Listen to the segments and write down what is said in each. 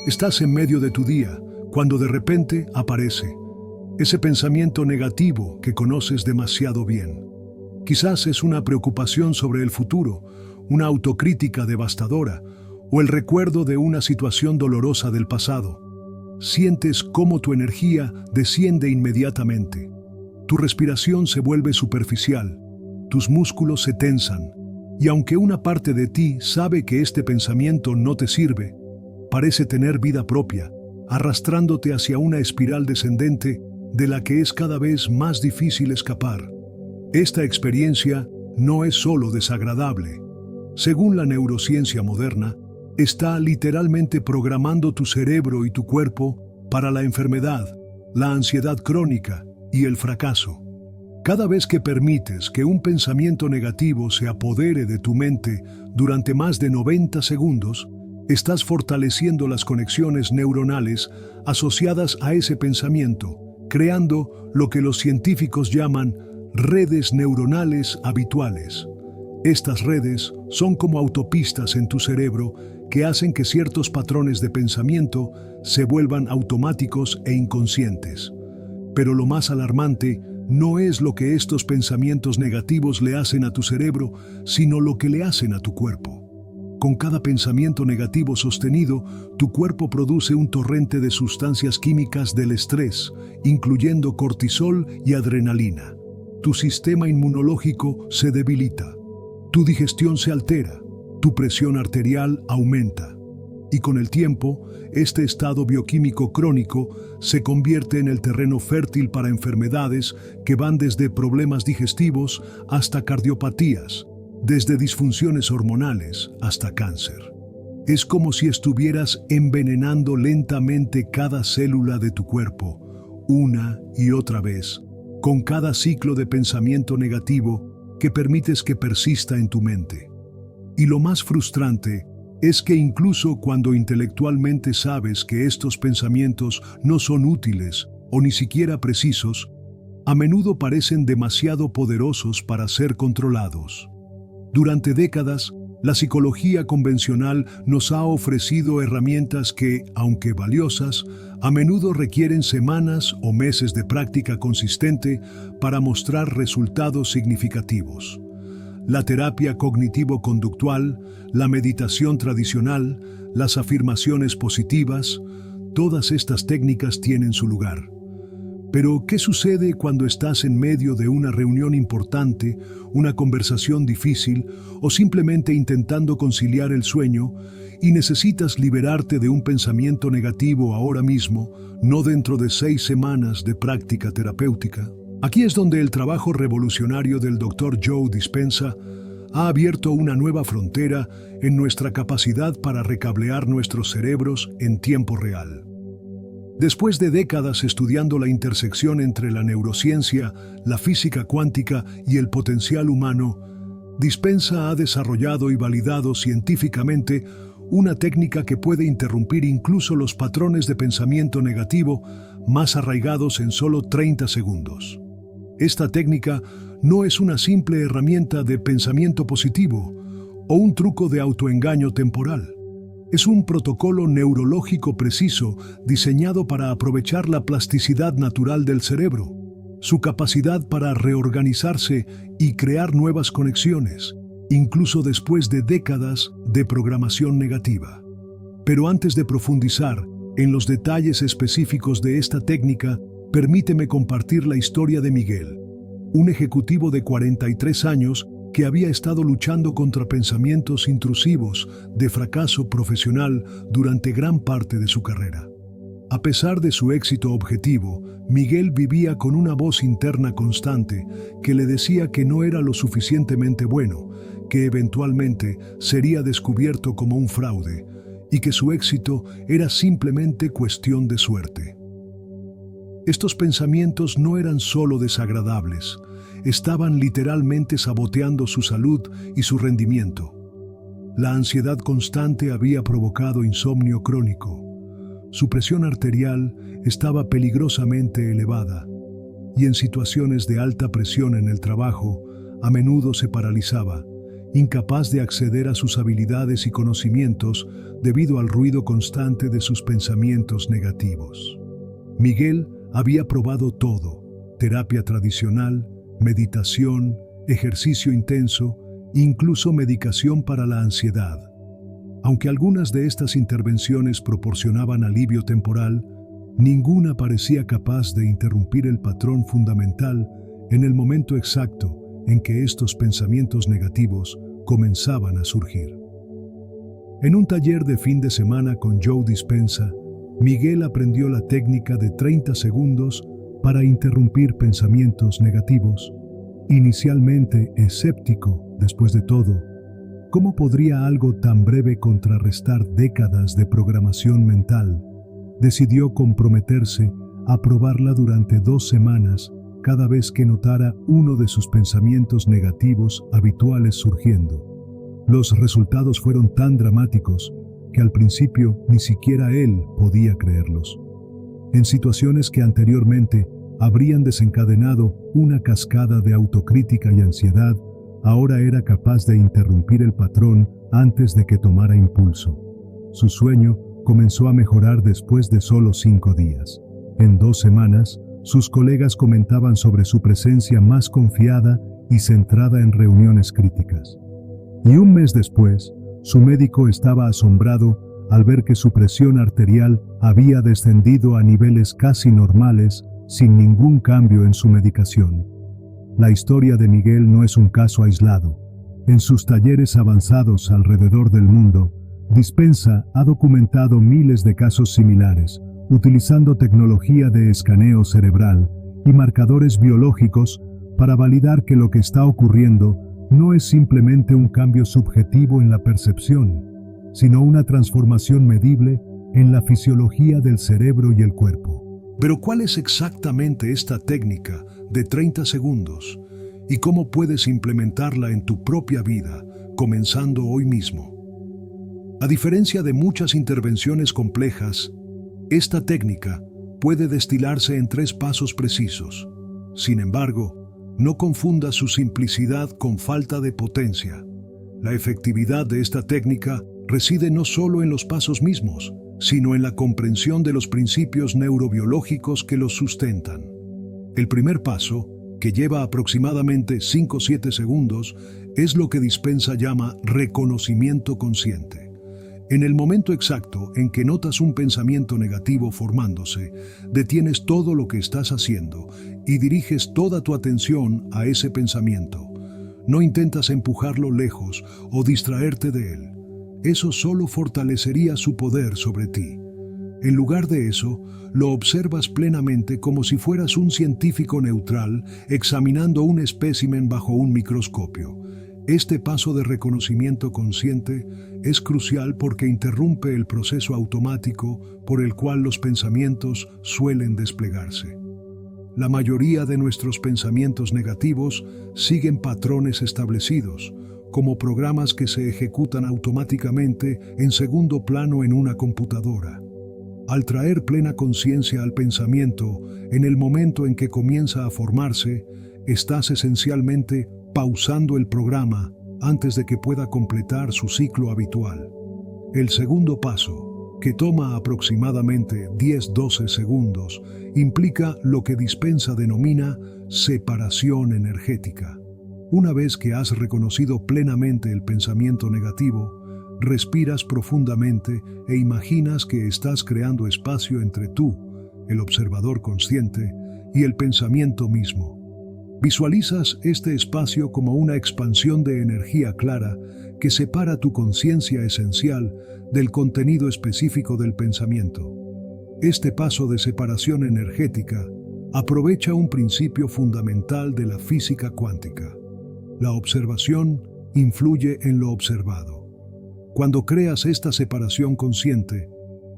Estás en medio de tu día, cuando de repente aparece ese pensamiento negativo que conoces demasiado bien. Quizás es una preocupación sobre el futuro, una autocrítica devastadora o el recuerdo de una situación dolorosa del pasado. Sientes cómo tu energía desciende inmediatamente. Tu respiración se vuelve superficial, tus músculos se tensan, y aunque una parte de ti sabe que este pensamiento no te sirve, parece tener vida propia, arrastrándote hacia una espiral descendente de la que es cada vez más difícil escapar. Esta experiencia no es solo desagradable. Según la neurociencia moderna, está literalmente programando tu cerebro y tu cuerpo para la enfermedad, la ansiedad crónica y el fracaso. Cada vez que permites que un pensamiento negativo se apodere de tu mente durante más de 90 segundos, estás fortaleciendo las conexiones neuronales asociadas a ese pensamiento, creando lo que los científicos llaman redes neuronales habituales. Estas redes son como autopistas en tu cerebro que hacen que ciertos patrones de pensamiento se vuelvan automáticos e inconscientes. Pero lo más alarmante no es lo que estos pensamientos negativos le hacen a tu cerebro, sino lo que le hacen a tu cuerpo. Con cada pensamiento negativo sostenido, tu cuerpo produce un torrente de sustancias químicas del estrés, incluyendo cortisol y adrenalina. Tu sistema inmunológico se debilita, tu digestión se altera, tu presión arterial aumenta. Y con el tiempo, este estado bioquímico crónico se convierte en el terreno fértil para enfermedades que van desde problemas digestivos hasta cardiopatías, desde disfunciones hormonales hasta cáncer. Es como si estuvieras envenenando lentamente cada célula de tu cuerpo, una y otra vez, con cada ciclo de pensamiento negativo que permites que persista en tu mente. Y lo más frustrante es que incluso cuando intelectualmente sabes que estos pensamientos no son útiles o ni siquiera precisos, a menudo parecen demasiado poderosos para ser controlados. Durante décadas, la psicología convencional nos ha ofrecido herramientas que, aunque valiosas, a menudo requieren semanas o meses de práctica consistente para mostrar resultados significativos. La terapia cognitivo-conductual, la meditación tradicional, las afirmaciones positivas, todas estas técnicas tienen su lugar. Pero, ¿qué sucede cuando estás en medio de una reunión importante, una conversación difícil o simplemente intentando conciliar el sueño y necesitas liberarte de un pensamiento negativo ahora mismo, no dentro de 6 semanas de práctica terapéutica? Aquí es donde el trabajo revolucionario del Dr. Joe Dispenza ha abierto una nueva frontera en nuestra capacidad para recablear nuestros cerebros en tiempo real. Después de décadas estudiando la intersección entre la neurociencia, la física cuántica y el potencial humano, Dispenza ha desarrollado y validado científicamente una técnica que puede interrumpir incluso los patrones de pensamiento negativo más arraigados en solo 30 segundos. Esta técnica no es una simple herramienta de pensamiento positivo o un truco de autoengaño temporal. Es un protocolo neurológico preciso diseñado para aprovechar la plasticidad natural del cerebro, su capacidad para reorganizarse y crear nuevas conexiones, incluso después de décadas de programación negativa. Pero antes de profundizar en los detalles específicos de esta técnica, permíteme compartir la historia de Miguel, un ejecutivo de 43 años que había estado luchando contra pensamientos intrusivos de fracaso profesional durante gran parte de su carrera. A pesar de su éxito objetivo, Miguel vivía con una voz interna constante que le decía que no era lo suficientemente bueno, que eventualmente sería descubierto como un fraude y que su éxito era simplemente cuestión de suerte. Estos pensamientos no eran solo desagradables, estaban literalmente saboteando su salud y su rendimiento. La ansiedad constante había provocado insomnio crónico. Su presión arterial estaba peligrosamente elevada y en situaciones de alta presión en el trabajo a menudo se paralizaba, incapaz de acceder a sus habilidades y conocimientos debido al ruido constante de sus pensamientos negativos. Miguel había probado todo: terapia tradicional, meditación, ejercicio intenso, incluso medicación para la ansiedad. Aunque algunas de estas intervenciones proporcionaban alivio temporal, ninguna parecía capaz de interrumpir el patrón fundamental en el momento exacto en que estos pensamientos negativos comenzaban a surgir. En un taller de fin de semana con Joe Dispenza, Miguel aprendió la técnica de 30 segundos para interrumpir pensamientos negativos. Inicialmente escéptico, después de todo, ¿cómo podría algo tan breve contrarrestar décadas de programación mental? Decidió comprometerse a probarla durante 2 semanas cada vez que notara uno de sus pensamientos negativos habituales surgiendo. Los resultados fueron tan dramáticos que al principio ni siquiera él podía creerlos. En situaciones que anteriormente habrían desencadenado una cascada de autocrítica y ansiedad, ahora era capaz de interrumpir el patrón antes de que tomara impulso. Su sueño comenzó a mejorar después de solo 5 días. En 2 semanas, sus colegas comentaban sobre su presencia más confiada y centrada en reuniones críticas. Y un mes después, su médico estaba asombrado al ver que su presión arterial había descendido a niveles casi normales sin ningún cambio en su medicación. La historia de Miguel no es un caso aislado. En sus talleres avanzados alrededor del mundo, Dispenza ha documentado miles de casos similares, utilizando tecnología de escaneo cerebral y marcadores biológicos para validar que lo que está ocurriendo no es simplemente un cambio subjetivo en la percepción, sino una transformación medible en la fisiología del cerebro y el cuerpo. Pero ¿cuál es exactamente esta técnica de 30 segundos y cómo puedes implementarla en tu propia vida, comenzando hoy mismo? A diferencia de muchas intervenciones complejas, esta técnica puede destilarse en 3 pasos precisos. Sin embargo, no confunda su simplicidad con falta de potencia. La efectividad de esta técnica reside no solo en los pasos mismos, sino en la comprensión de los principios neurobiológicos que los sustentan. El primer paso, que lleva aproximadamente 5 o 7 segundos, es lo que Dispenza llama reconocimiento consciente. En el momento exacto en que notas un pensamiento negativo formándose, detienes todo lo que estás haciendo y diriges toda tu atención a ese pensamiento. No intentas empujarlo lejos o distraerte de él. Eso solo fortalecería su poder sobre ti. En lugar de eso, lo observas plenamente como si fueras un científico neutral examinando un espécimen bajo un microscopio. Este paso de reconocimiento consciente es crucial porque interrumpe el proceso automático por el cual los pensamientos suelen desplegarse. La mayoría de nuestros pensamientos negativos siguen patrones establecidos, como programas que se ejecutan automáticamente en segundo plano en una computadora. Al traer plena conciencia al pensamiento en el momento en que comienza a formarse, estás esencialmente pausando el programa antes de que pueda completar su ciclo habitual. El segundo paso, que toma aproximadamente 10-12 segundos, implica lo que Dispenza denomina separación energética. Una vez que has reconocido plenamente el pensamiento negativo, respiras profundamente e imaginas que estás creando espacio entre tú, el observador consciente, y el pensamiento mismo. Visualizas este espacio como una expansión de energía clara que separa tu conciencia esencial del contenido específico del pensamiento. Este paso de separación energética aprovecha un principio fundamental de la física cuántica. La observación influye en lo observado. Cuando creas esta separación consciente,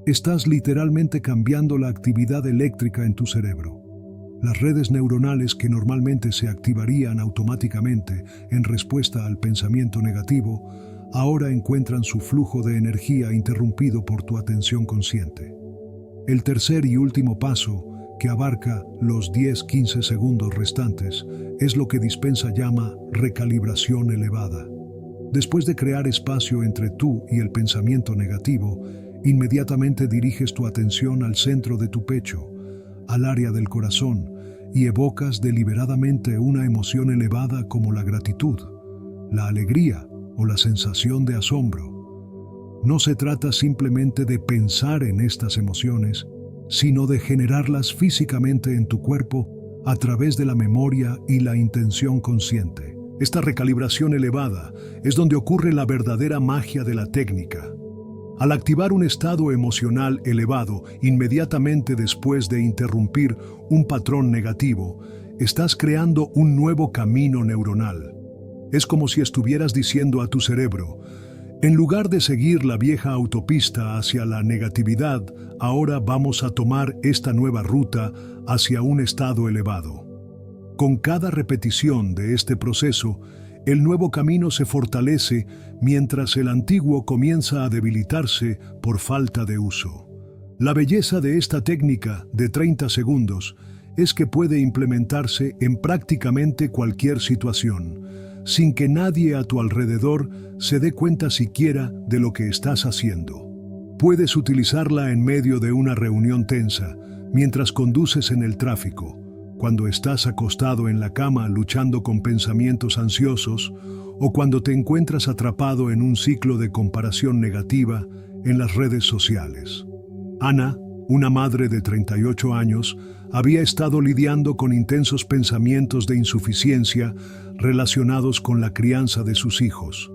estás literalmente cambiando la actividad eléctrica en tu cerebro. Las redes neuronales que normalmente se activarían automáticamente en respuesta al pensamiento negativo, ahora encuentran su flujo de energía interrumpido por tu atención consciente. El tercer y último paso, que abarca los 10-15 segundos restantes, es lo que Dispenza llama recalibración elevada. Después de crear espacio entre tú y el pensamiento negativo, inmediatamente diriges tu atención al centro de tu pecho, al área del corazón, y evocas deliberadamente una emoción elevada como la gratitud, la alegría o la sensación de asombro. No se trata simplemente de pensar en estas emociones, sino de generarlas físicamente en tu cuerpo a través de la memoria y la intención consciente. Esta recalibración elevada es donde ocurre la verdadera magia de la técnica. Al activar un estado emocional elevado inmediatamente después de interrumpir un patrón negativo, estás creando un nuevo camino neuronal. Es como si estuvieras diciendo a tu cerebro: en lugar de seguir la vieja autopista hacia la negatividad, ahora vamos a tomar esta nueva ruta hacia un estado elevado. Con cada repetición de este proceso, el nuevo camino se fortalece mientras el antiguo comienza a debilitarse por falta de uso. La belleza de esta técnica de 30 segundos es que puede implementarse en prácticamente cualquier situación, sin que nadie a tu alrededor se dé cuenta siquiera de lo que estás haciendo. Puedes utilizarla en medio de una reunión tensa, mientras conduces en el tráfico, cuando estás acostado en la cama luchando con pensamientos ansiosos, o cuando te encuentras atrapado en un ciclo de comparación negativa en las redes sociales. Ana, una madre de 38 años, había estado lidiando con intensos pensamientos de insuficiencia relacionados con la crianza de sus hijos.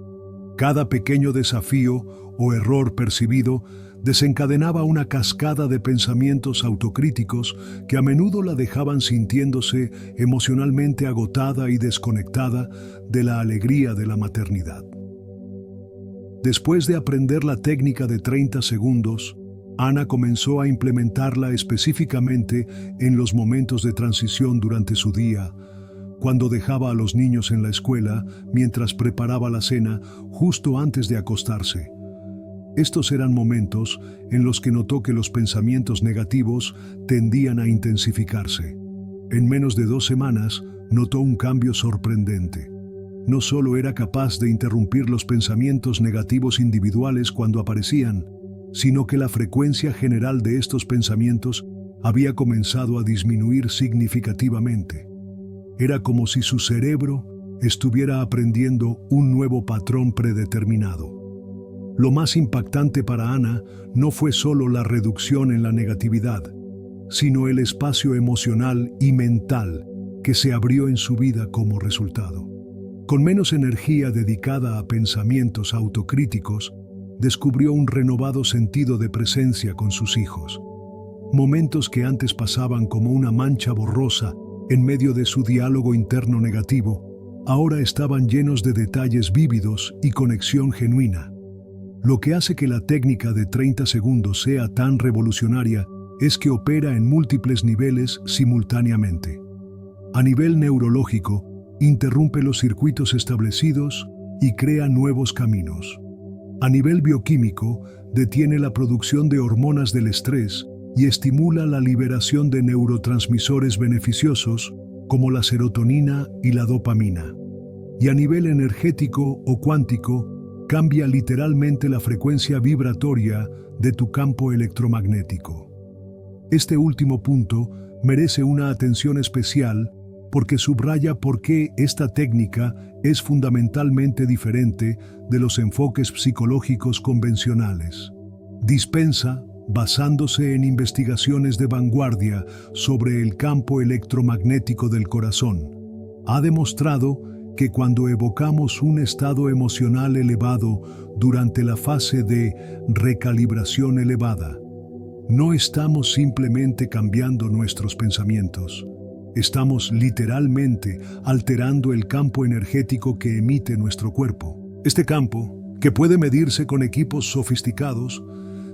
Cada pequeño desafío o error percibido desencadenaba una cascada de pensamientos autocríticos que a menudo la dejaban sintiéndose emocionalmente agotada y desconectada de la alegría de la maternidad. Después de aprender la técnica de 30 segundos, Ana comenzó a implementarla específicamente en los momentos de transición durante su día, cuando dejaba a los niños en la escuela mientras preparaba la cena justo antes de acostarse. Estos eran momentos en los que notó que los pensamientos negativos tendían a intensificarse. En menos de 2 semanas, notó un cambio sorprendente. No solo era capaz de interrumpir los pensamientos negativos individuales cuando aparecían, sino que la frecuencia general de estos pensamientos había comenzado a disminuir significativamente. Era como si su cerebro estuviera aprendiendo un nuevo patrón predeterminado. Lo más impactante para Ana no fue solo la reducción en la negatividad, sino el espacio emocional y mental que se abrió en su vida como resultado. Con menos energía dedicada a pensamientos autocríticos, descubrió un renovado sentido de presencia con sus hijos. Momentos que antes pasaban como una mancha borrosa en medio de su diálogo interno negativo, ahora estaban llenos de detalles vívidos y conexión genuina. Lo que hace que la técnica de 30 segundos sea tan revolucionaria es que opera en múltiples niveles simultáneamente. A nivel neurológico, interrumpe los circuitos establecidos y crea nuevos caminos. A nivel bioquímico, detiene la producción de hormonas del estrés y estimula la liberación de neurotransmisores beneficiosos como la serotonina y la dopamina. Y a nivel energético o cuántico, cambia literalmente la frecuencia vibratoria de tu campo electromagnético. Este último punto merece una atención especial porque subraya por qué esta técnica es fundamentalmente diferente de los enfoques psicológicos convencionales. Dispensa, basándose en investigaciones de vanguardia sobre el campo electromagnético del corazón, ha demostrado que cuando evocamos un estado emocional elevado durante la fase de recalibración elevada, no estamos simplemente cambiando nuestros pensamientos, estamos literalmente alterando el campo energético que emite nuestro cuerpo. Este campo, que puede medirse con equipos sofisticados,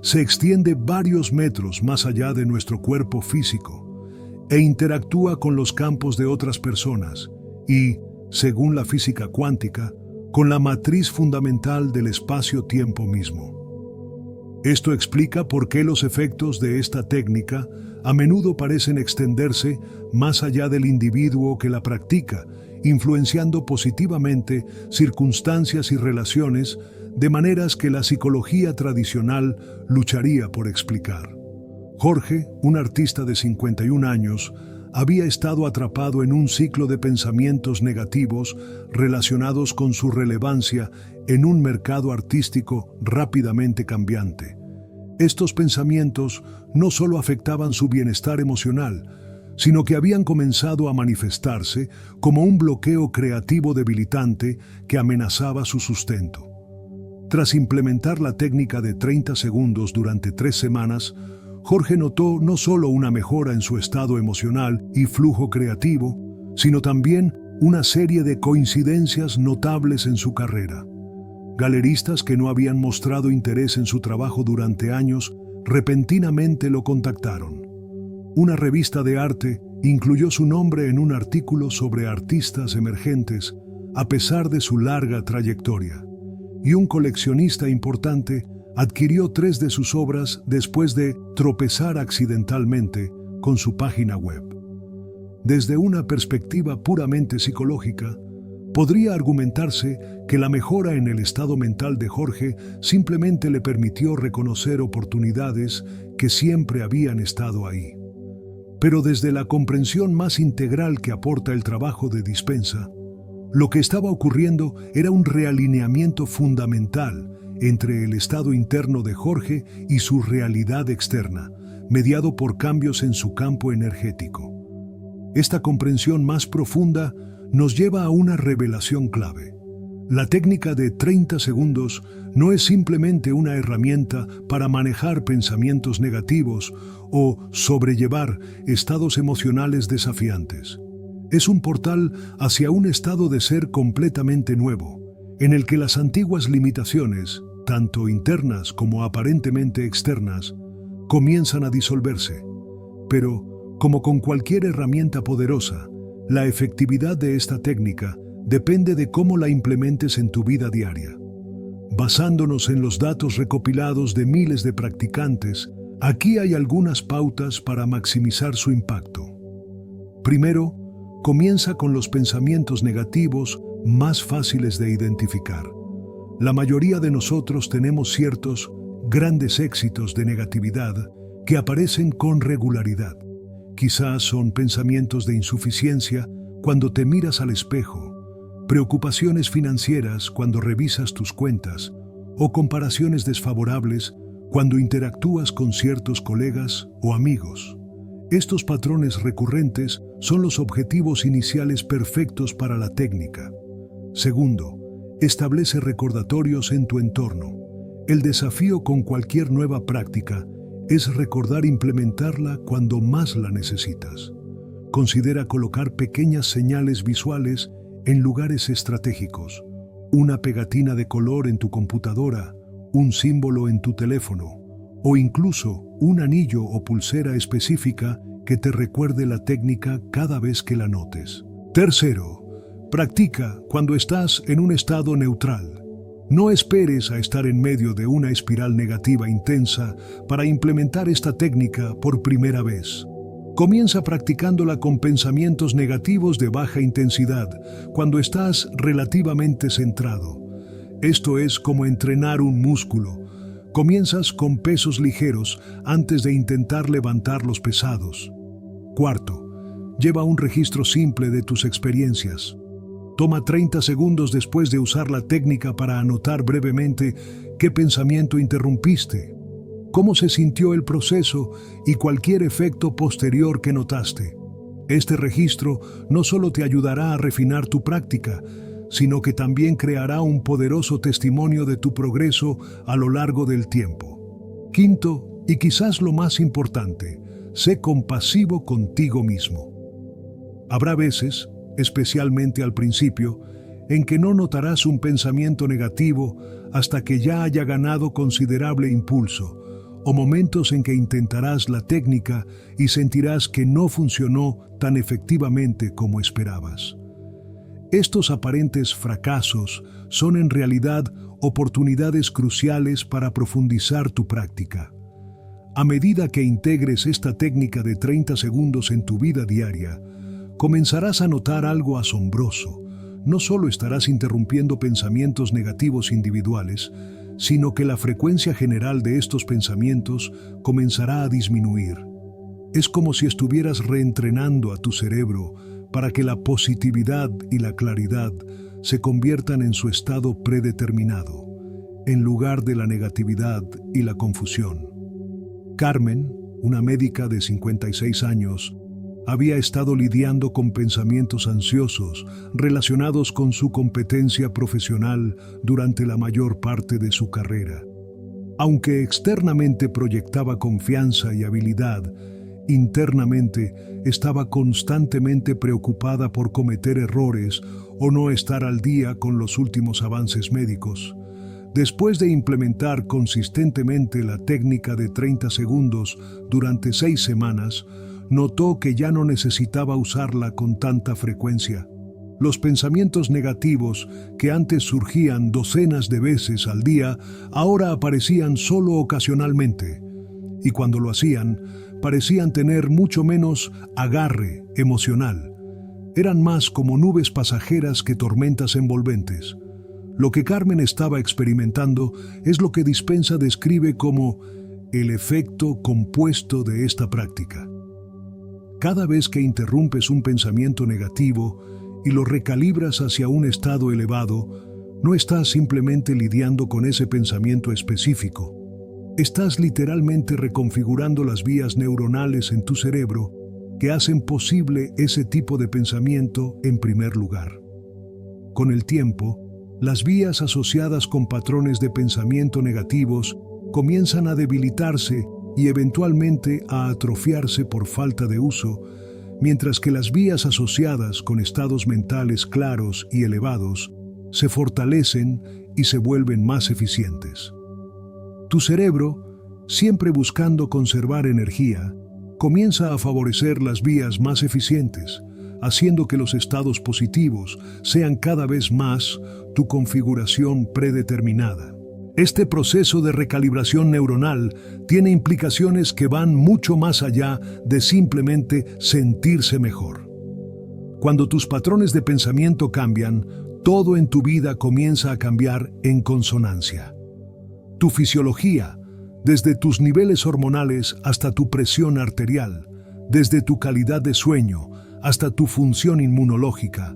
se extiende varios metros más allá de nuestro cuerpo físico e interactúa con los campos de otras personas y, según la física cuántica, con la matriz fundamental del espacio-tiempo mismo. Esto explica por qué los efectos de esta técnica a menudo parecen extenderse más allá del individuo que la practica influenciando positivamente circunstancias y relaciones de maneras que la psicología tradicional lucharía por explicar. Jorge, un artista de 51 años, había estado atrapado en un ciclo de pensamientos negativos relacionados con su relevancia en un mercado artístico rápidamente cambiante. Estos pensamientos no solo afectaban su bienestar emocional, sino que habían comenzado a manifestarse como un bloqueo creativo debilitante que amenazaba su sustento. Tras implementar la técnica de 30 segundos durante 3 semanas, Jorge notó no solo una mejora en su estado emocional y flujo creativo, sino también una serie de coincidencias notables en su carrera. Galeristas que no habían mostrado interés en su trabajo durante años, repentinamente lo contactaron. Una revista de arte incluyó su nombre en un artículo sobre artistas emergentes, a pesar de su larga trayectoria. Y un coleccionista importante adquirió 3 de sus obras después de tropezar accidentalmente con su página web. Desde una perspectiva puramente psicológica, podría argumentarse que la mejora en el estado mental de Jorge simplemente le permitió reconocer oportunidades que siempre habían estado ahí. Pero desde la comprensión más integral que aporta el trabajo de Dispensa, lo que estaba ocurriendo era un realineamiento fundamental entre el estado interno de Jorge y su realidad externa, mediado por cambios en su campo energético. Esta comprensión más profunda nos lleva a una revelación clave. La técnica de 30 segundos no es simplemente una herramienta para manejar pensamientos negativos o sobrellevar estados emocionales desafiantes. Es un portal hacia un estado de ser completamente nuevo, en el que las antiguas limitaciones, tanto internas como aparentemente externas, comienzan a disolverse. Pero, como con cualquier herramienta poderosa, la efectividad de esta técnica depende de cómo la implementes en tu vida diaria. Basándonos en los datos recopilados de miles de practicantes, aquí hay algunas pautas para maximizar su impacto. Primero, comienza con los pensamientos negativos más fáciles de identificar. La mayoría de nosotros tenemos ciertos grandes éxitos de negatividad que aparecen con regularidad. Quizás son pensamientos de insuficiencia cuando te miras al espejo, preocupaciones financieras cuando revisas tus cuentas o comparaciones desfavorables cuando interactúas con ciertos colegas o amigos. Estos patrones recurrentes son los objetivos iniciales perfectos para la técnica. Segundo, establece recordatorios en tu entorno. El desafío con cualquier nueva práctica es recordar implementarla cuando más la necesitas. Considera colocar pequeñas señales visuales en lugares estratégicos, una pegatina de color en tu computadora, un símbolo en tu teléfono, o incluso un anillo o pulsera específica que te recuerde la técnica cada vez que la notes. Tercero, practica cuando estás en un estado neutral. No esperes a estar en medio de una espiral negativa intensa para implementar esta técnica por primera vez. Comienza practicándola con pensamientos negativos de baja intensidad, cuando estás relativamente centrado. Esto es como entrenar un músculo. Comienzas con pesos ligeros antes de intentar levantar los pesados. Cuarto, lleva un registro simple de tus experiencias. Toma 30 segundos después de usar la técnica para anotar brevemente qué pensamiento interrumpiste, cómo se sintió el proceso y cualquier efecto posterior que notaste. Este registro no solo te ayudará a refinar tu práctica, sino que también creará un poderoso testimonio de tu progreso a lo largo del tiempo. Quinto, y quizás lo más importante, sé compasivo contigo mismo. Habrá veces, especialmente al principio, en que no notarás un pensamiento negativo hasta que ya haya ganado considerable impulso, o momentos en que intentarás la técnica y sentirás que no funcionó tan efectivamente como esperabas. Estos aparentes fracasos son en realidad oportunidades cruciales para profundizar tu práctica. A medida que integres esta técnica de 30 segundos en tu vida diaria, comenzarás a notar algo asombroso. No solo estarás interrumpiendo pensamientos negativos individuales, sino que la frecuencia general de estos pensamientos comenzará a disminuir. Es como si estuvieras reentrenando a tu cerebro para que la positividad y la claridad se conviertan en su estado predeterminado, en lugar de la negatividad y la confusión. Carmen, una médica de 56 años, había estado lidiando con pensamientos ansiosos relacionados con su competencia profesional durante la mayor parte de su carrera. Aunque externamente proyectaba confianza y habilidad, internamente estaba constantemente preocupada por cometer errores o no estar al día con los últimos avances médicos. Después de implementar consistentemente la técnica de 30 segundos durante 6 semanas, notó que ya no necesitaba usarla con tanta frecuencia. Los pensamientos negativos, que antes surgían docenas de veces al día, ahora aparecían solo ocasionalmente. Y cuando lo hacían, parecían tener mucho menos agarre emocional. Eran más como nubes pasajeras que tormentas envolventes. Lo que Carmen estaba experimentando es lo que Dispenza describe como el efecto compuesto de esta práctica. Cada vez que interrumpes un pensamiento negativo y lo recalibras hacia un estado elevado, no estás simplemente lidiando con ese pensamiento específico. Estás literalmente reconfigurando las vías neuronales en tu cerebro que hacen posible ese tipo de pensamiento en primer lugar. Con el tiempo, las vías asociadas con patrones de pensamiento negativos comienzan a debilitarse y eventualmente a atrofiarse por falta de uso, mientras que las vías asociadas con estados mentales claros y elevados se fortalecen y se vuelven más eficientes. Tu cerebro, siempre buscando conservar energía, comienza a favorecer las vías más eficientes, haciendo que los estados positivos sean cada vez más tu configuración predeterminada. Este proceso de recalibración neuronal tiene implicaciones que van mucho más allá de simplemente sentirse mejor. Cuando tus patrones de pensamiento cambian, todo en tu vida comienza a cambiar en consonancia. Tu fisiología, desde tus niveles hormonales hasta tu presión arterial, desde tu calidad de sueño hasta tu función inmunológica,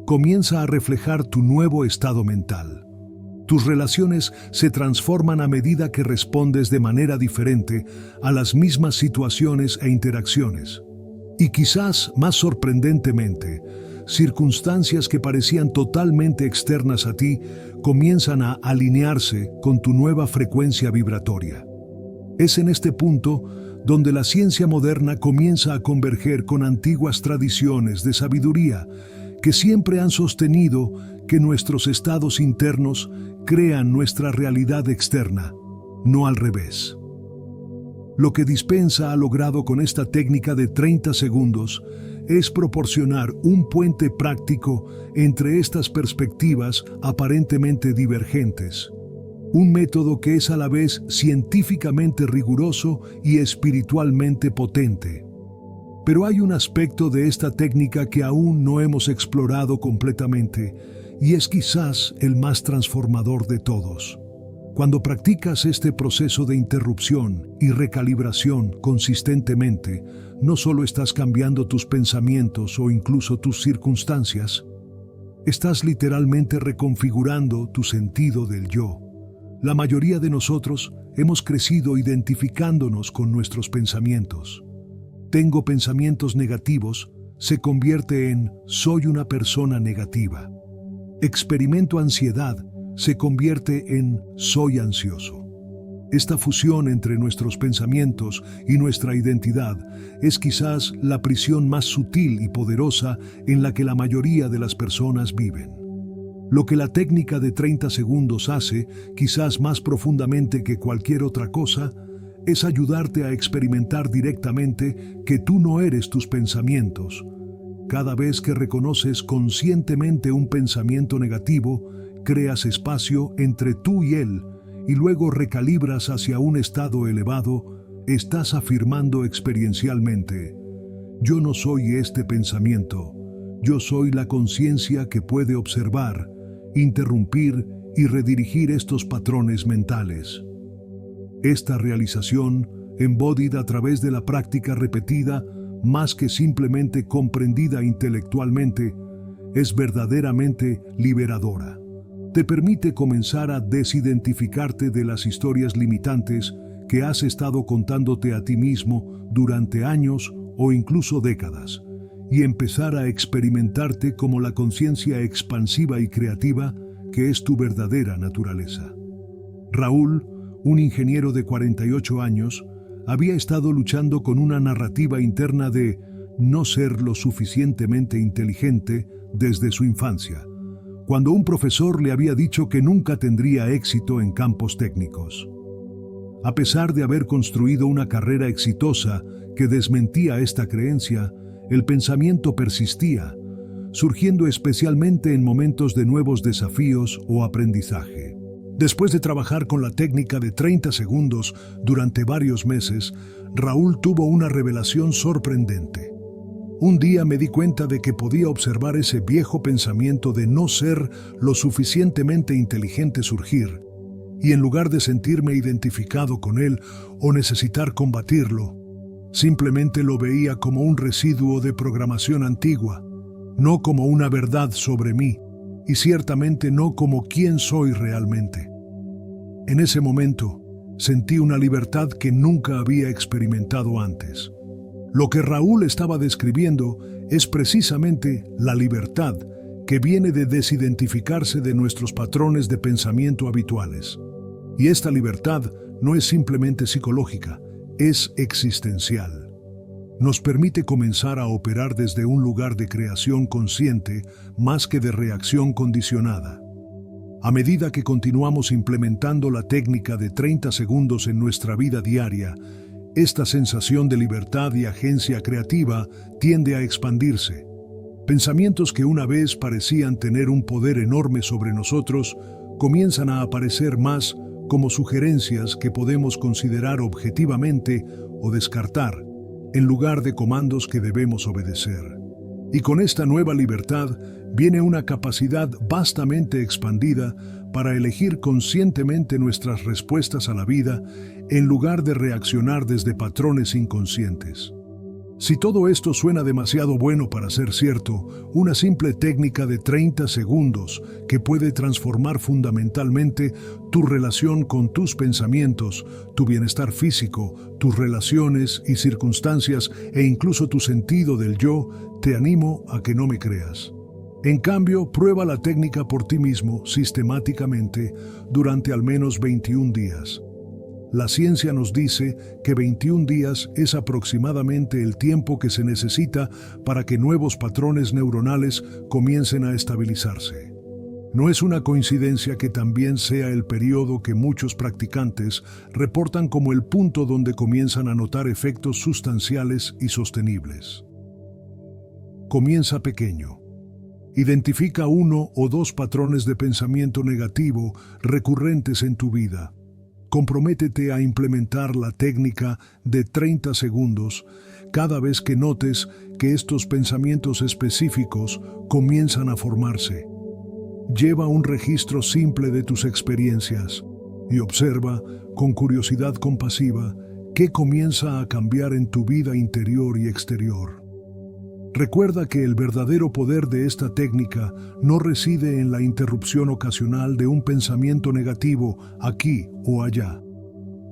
comienza a reflejar tu nuevo estado mental. Tus relaciones se transforman a medida que respondes de manera diferente a las mismas situaciones e interacciones. Y quizás más sorprendentemente, circunstancias que parecían totalmente externas a ti comienzan a alinearse con tu nueva frecuencia vibratoria. Es en este punto donde la ciencia moderna comienza a converger con antiguas tradiciones de sabiduría que siempre han sostenido que nuestros estados internos crean nuestra realidad externa, no al revés. Lo que Dispenza ha logrado con esta técnica de 30 segundos es proporcionar un puente práctico entre estas perspectivas aparentemente divergentes. Un método que es a la vez científicamente riguroso y espiritualmente potente. Pero hay un aspecto de esta técnica que aún no hemos explorado completamente, y es quizás el más transformador de todos. Cuando practicas este proceso de interrupción y recalibración consistentemente, no solo estás cambiando tus pensamientos o incluso tus circunstancias, estás literalmente reconfigurando tu sentido del yo. La mayoría de nosotros hemos crecido identificándonos con nuestros pensamientos. Tengo pensamientos negativos se convierte en soy una persona negativa. Experimento ansiedad se convierte en soy ansioso. Esta fusión entre nuestros pensamientos y nuestra identidad es quizás la prisión más sutil y poderosa en la que la mayoría de las personas viven. Lo que la técnica de 30 segundos hace, quizás más profundamente que cualquier otra cosa, es ayudarte a experimentar directamente que tú no eres tus pensamientos. Cada vez que reconoces conscientemente un pensamiento negativo, creas espacio entre tú y él, y luego recalibras hacia un estado elevado, estás afirmando experiencialmente: Yo no soy este pensamiento, yo soy la conciencia que puede observar, interrumpir y redirigir estos patrones mentales. Esta realización, embodida a través de la práctica repetida, más que simplemente comprendida intelectualmente, es verdaderamente liberadora. Te permite comenzar a desidentificarte de las historias limitantes que has estado contándote a ti mismo durante años o incluso décadas, y empezar a experimentarte como la conciencia expansiva y creativa que es tu verdadera naturaleza. Raúl, un ingeniero de 48 años, había estado luchando con una narrativa interna de no ser lo suficientemente inteligente desde su infancia, cuando un profesor le había dicho que nunca tendría éxito en campos técnicos. A pesar de haber construido una carrera exitosa que desmentía esta creencia, el pensamiento persistía, surgiendo especialmente en momentos de nuevos desafíos o aprendizaje. Después de trabajar con la técnica de 30 segundos durante varios meses, Raúl tuvo una revelación sorprendente. Un día me di cuenta de que podía observar ese viejo pensamiento de no ser lo suficientemente inteligente surgir, y en lugar de sentirme identificado con él o necesitar combatirlo, simplemente lo veía como un residuo de programación antigua, no como una verdad sobre mí, y ciertamente no como quién soy realmente. En ese momento, sentí una libertad que nunca había experimentado antes. Lo que Raúl estaba describiendo es precisamente la libertad que viene de desidentificarse de nuestros patrones de pensamiento habituales. Y esta libertad no es simplemente psicológica, es existencial. Nos permite comenzar a operar desde un lugar de creación consciente más que de reacción condicionada. A medida que continuamos implementando la técnica de 30 segundos en nuestra vida diaria, esta sensación de libertad y agencia creativa tiende a expandirse. Pensamientos que una vez parecían tener un poder enorme sobre nosotros comienzan a aparecer más como sugerencias que podemos considerar objetivamente o descartar, en lugar de comandos que debemos obedecer. Y con esta nueva libertad viene una capacidad vastamente expandida para elegir conscientemente nuestras respuestas a la vida en lugar de reaccionar desde patrones inconscientes. Si todo esto suena demasiado bueno para ser cierto, una simple técnica de 30 segundos que puede transformar fundamentalmente tu relación con tus pensamientos, tu bienestar físico, tus relaciones y circunstancias e incluso tu sentido del yo, te animo a que no me creas. En cambio, prueba la técnica por ti mismo sistemáticamente durante al menos 21 días. La ciencia nos dice que 21 días es aproximadamente el tiempo que se necesita para que nuevos patrones neuronales comiencen a estabilizarse. No es una coincidencia que también sea el periodo que muchos practicantes reportan como el punto donde comienzan a notar efectos sustanciales y sostenibles. Comienza pequeño. Identifica 1 o 2 patrones de pensamiento negativo recurrentes en tu vida. Comprométete a implementar la técnica de 30 segundos cada vez que notes que estos pensamientos específicos comienzan a formarse. Lleva un registro simple de tus experiencias y observa, con curiosidad compasiva, qué comienza a cambiar en tu vida interior y exterior. Recuerda que el verdadero poder de esta técnica no reside en la interrupción ocasional de un pensamiento negativo aquí o allá.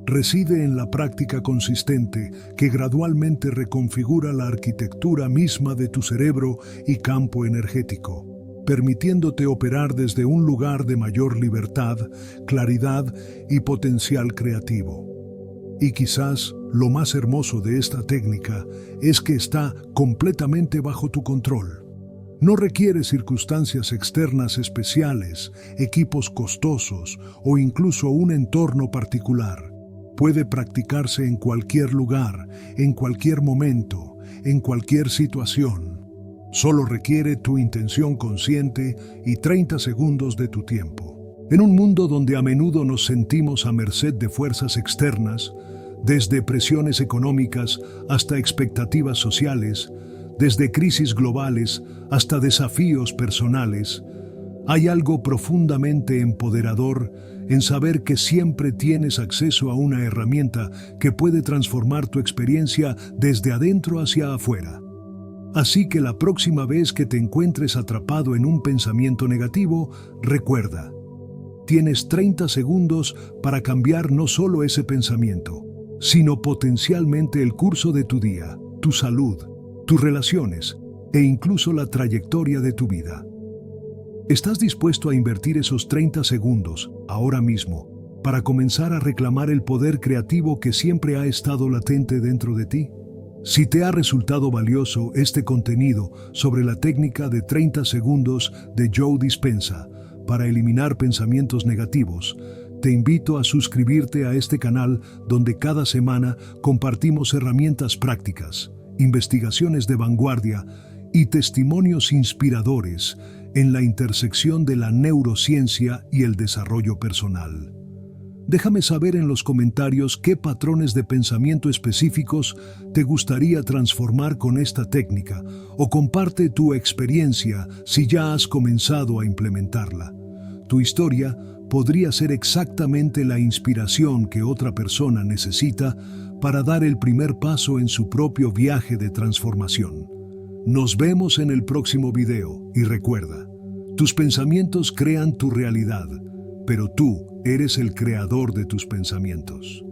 Reside en la práctica consistente que gradualmente reconfigura la arquitectura misma de tu cerebro y campo energético, permitiéndote operar desde un lugar de mayor libertad, claridad y potencial creativo. Y quizás lo más hermoso de esta técnica es que está completamente bajo tu control. No requiere circunstancias externas especiales, equipos costosos o incluso un entorno particular. Puede practicarse en cualquier lugar, en cualquier momento, en cualquier situación. Solo requiere tu intención consciente y 30 segundos de tu tiempo. En un mundo donde a menudo nos sentimos a merced de fuerzas externas, Desde presiones económicas hasta expectativas sociales, desde crisis globales hasta desafíos personales, hay algo profundamente empoderador en saber que siempre tienes acceso a una herramienta que puede transformar tu experiencia desde adentro hacia afuera. Así que la próxima vez que te encuentres atrapado en un pensamiento negativo, recuerda, tienes 30 segundos para cambiar no solo ese pensamiento, sino potencialmente el curso de tu día, tu salud, tus relaciones e incluso la trayectoria de tu vida. ¿Estás dispuesto a invertir esos 30 segundos, ahora mismo, para comenzar a reclamar el poder creativo que siempre ha estado latente dentro de ti? Si te ha resultado valioso este contenido sobre la técnica de 30 segundos de Joe Dispenza para eliminar pensamientos negativos, te invito a suscribirte a este canal donde cada semana compartimos herramientas prácticas, investigaciones de vanguardia y testimonios inspiradores en la intersección de la neurociencia y el desarrollo personal. Déjame saber en los comentarios qué patrones de pensamiento específicos te gustaría transformar con esta técnica o comparte tu experiencia si ya has comenzado a implementarla. Tu historia podría ser exactamente la inspiración que otra persona necesita para dar el primer paso en su propio viaje de transformación. Nos vemos en el próximo video y recuerda, tus pensamientos crean tu realidad, pero tú eres el creador de tus pensamientos.